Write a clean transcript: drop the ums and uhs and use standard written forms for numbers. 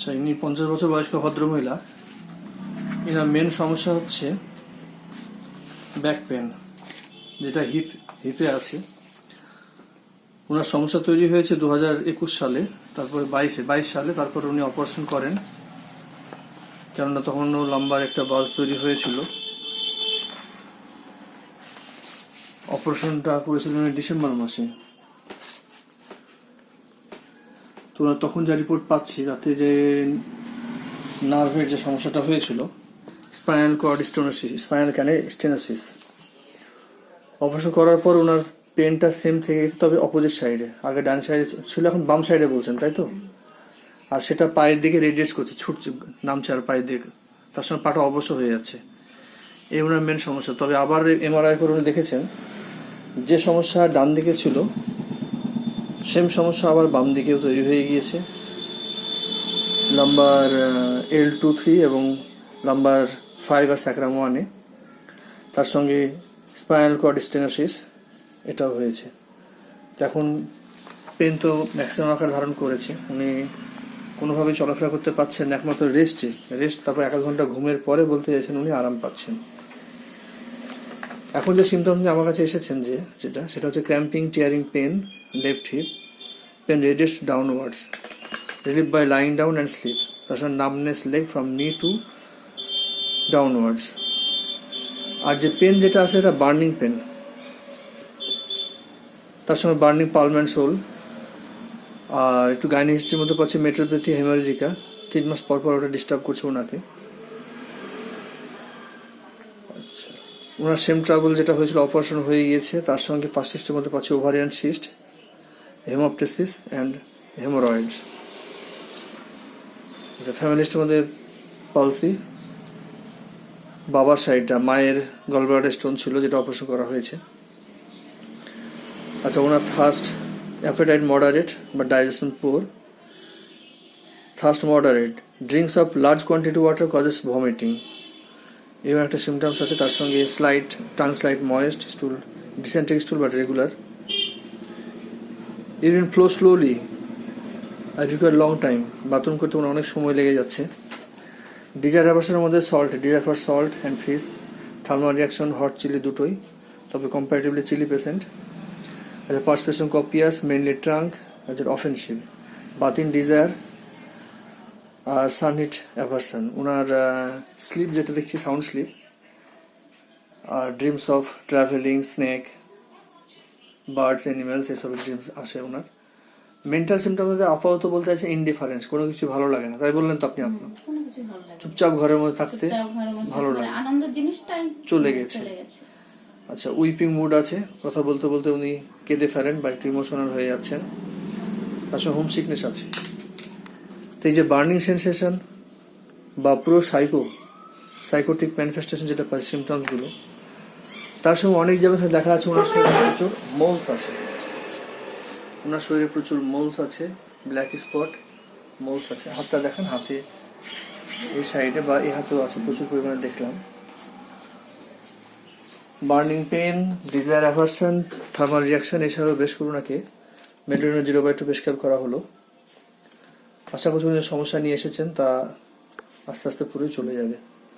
আচ্ছা, ইনি 50 বছর বয়স্ক ভদ্রমহিলা। এনার মেন সমস্যা হচ্ছে ব্যাক পেন, যেটা হিপে আছে। ওনার সমস্যা তৈরি হয়েছে 2021 সালে, তারপরে 22 সালে, তারপরে উনি অপারেশন করেন, কেননা তখন লাম্বার একটা বাল্জ তৈরি হয়েছিল। অপারেশনটা করেছিলেন ডিসেম্বর মাসে। তো তখন যা রিপোর্ট পাচ্ছি তাতে যে নার্ভের যে সমস্যাটা হয়েছিল, spinal cord stenosis, spinal stenosis, operation করার পর ওনার পেনটা সেম থেকে গেছে, তবে অপোজিট সাইডে। আগে ডান সাইডে ছিল, এখন বাম সাইডে বলছেন, তাই তো? আর সেটা পায়ের দিকে রেডিয়েট করছে, ছুটছে, নামছে আর পায়ের দিকে, তার সঙ্গে পাটা অবশ্য হয়ে যাচ্ছে। এই ওনার মেন সমস্যা। তবে আবার এমআরআই করে উনি দেখেছেন যে সমস্যা ডান দিকে ছিল সেম সমস্যা আবার বাম দিকেও তৈরি হয়ে গিয়েছে। নাম্বার L2-3 এবং নাম্বার 5 আর স্যাক্রাম 1-এ, তার সঙ্গে স্পাইনাল কর্ড স্টেনোসিস এটাও হয়েছে। এখন পেন তো ম্যাক্সিমাম আকার ধারণ করেছে, উনি কোনোভাবেই চলাফেরা করতে পারছেন না, একমাত্র রেস্ট, তারপর 1 ঘন্টা ঘুমের পরে বলতে চাইছেন উনি আরাম পাচ্ছেন। এখন যে সিমটমস নিয়ে আমার কাছে এসেছেন সেটা হচ্ছে cramping, tearing pain, left hip, pain radiates downwards, relieve by lying down and sleep, তার সঙ্গে numbness leg from knee to downwards. আর যে পেন যেটা আছে এটা বার্নিং পেন, তার সঙ্গে বার্নিং পালম অ্যান্ড সোল। আর একটু গাইনি হিস্ট্রির মধ্যে পাচ্ছে মেট্রোপ্যাথি হেমারেজিকা, 3 মাস পর পর ওটা ডিস্টার্ব করছে ওনাকে। আচ্ছা, ওনার সেম ট্রাবল যেটা হয়েছিল, অপারেশন হয়ে গিয়েছে, তার সঙ্গে ফার্স্ট হিস্ট্রির মধ্যে পাচ্ছে ওভারিয়ান সিস্ট, হেমোপটেসিস অ্যান্ড হেমোরয়েডস। আচ্ছা, ফ্যামিলি হিস্ট্রির মধ্যে পালসি, বাবার সাইডটা মায়ের গলব্লাডার স্টোন ছিল, যেটা অপারেশন করা হয়েছে। আচ্ছা, ওনার থার্স্ট অ্যাপেটাইট মডারেট বা digestion poor, thirst moderate, drinks of large quantity water causes vomiting, এবার একটা সিমটমস আছে। তার সঙ্গে tongue slight moist, stool dysenteric stool but regular, urine flow slowly, I require long time, bathroom করতে ওনার অনেক সময় লেগে যাচ্ছে। ডিজায়ার অ্যাভার্সনের মধ্যে desire for salt and fish, thermal reaction, hot chilly দুটোই, তবে কম্পারেটিভলি চিলি পেশেন্ট। আচ্ছা, পার্সপেশন কপিয়াস, মেনলি ট্রাঙ্ক, আচ্ছা অফেন্সিভ, বাথিং ডিজায়ার আর সানহিট অ্যাভার্সন। ওনার স্লিপ যেটা দেখছি সাউন্ড স্লিপ, আর dreams of travelling, snake, birds, animals, এসবের ড্রিমস আসে ওনার। মেন্টাল সিমটম আপাতত বলতে আছে ইনডিফারেন্স, কোনো কিছু ভালো লাগে না, তাই বললেন তো আপনি। আপনার চুপচাপ ঘরের মধ্যে থাকতে ভালো লাগে, আনন্দের জিনিসটাই চলে গেছে। আচ্ছা, উইপিং মুড আছে, কথা বলতে বলতে উনি কেঁদে ফেলেন বা একটু ইমোশনাল হয়ে যাচ্ছেন, তার সঙ্গে হোম সিকনেস আছে। তো এই যে বার্নিং সেন্সেশন বা পুরো সাইকোটিক ম্যানিফেস্টেশন যেটা পাই, সিমটমসগুলো, তার সঙ্গে অনেক জায়গায় দেখা যাচ্ছে ওনার শরীরে প্রচুর মোলস আছে, ওনার শরীরে প্রচুর মোলস আছে, ব্ল্যাক স্পট মোলস আছে। হাতটা দেখেন, হাতে এই সাইডে বা এই হাতেও আছে, প্রচুর পরিমাণে দেখলাম। Burning pain, desire aversion, thermal reaction, এছাড়াও বেশ করে ওনাকে মেডোনিন 0/2 প্রেসক্রাইব করা হলো। আশা করছি উনি সমস্যা নিয়ে এসেছেন তা আস্তে আস্তে পুরোই চলে যাবে।